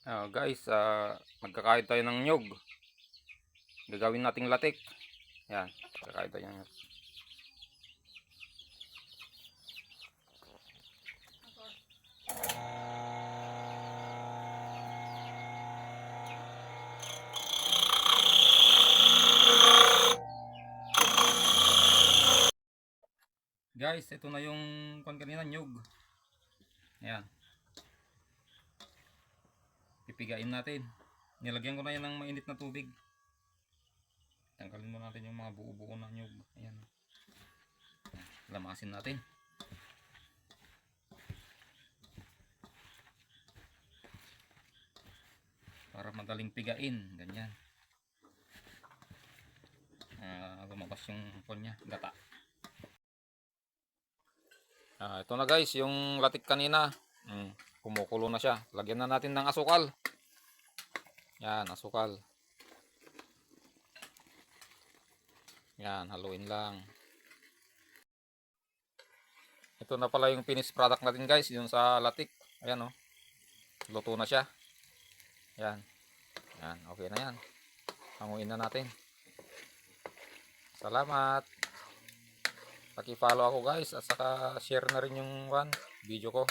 Guys, magkakain tayo ng nyog. Gagawin nating latik. Yan, magkakain tayo ng nyog. Guys, ito na yung kanina nyog. Ayan. Pipigain natin. Nilagyan ko na yan ng mainit na tubig. Tanggalin mo natin yung mga buo-buo na nyog. Ayan. Lamasin natin. Para madaling pigain. Ganyan. Lumabas yung niya, gata. Ito na guys, yung latik kanina. Kumukulo na siya. Lagyan na natin ng asukal. Yan, asukal. Yan, haluin lang. Ito na pala yung finished product natin guys, yung sa latik. Ayan, oh. Luto na siya. Yan. Yan, okay na yan. Hanguin na natin. Salamat. Paki-follow ako guys at saka share na rin yung video ko.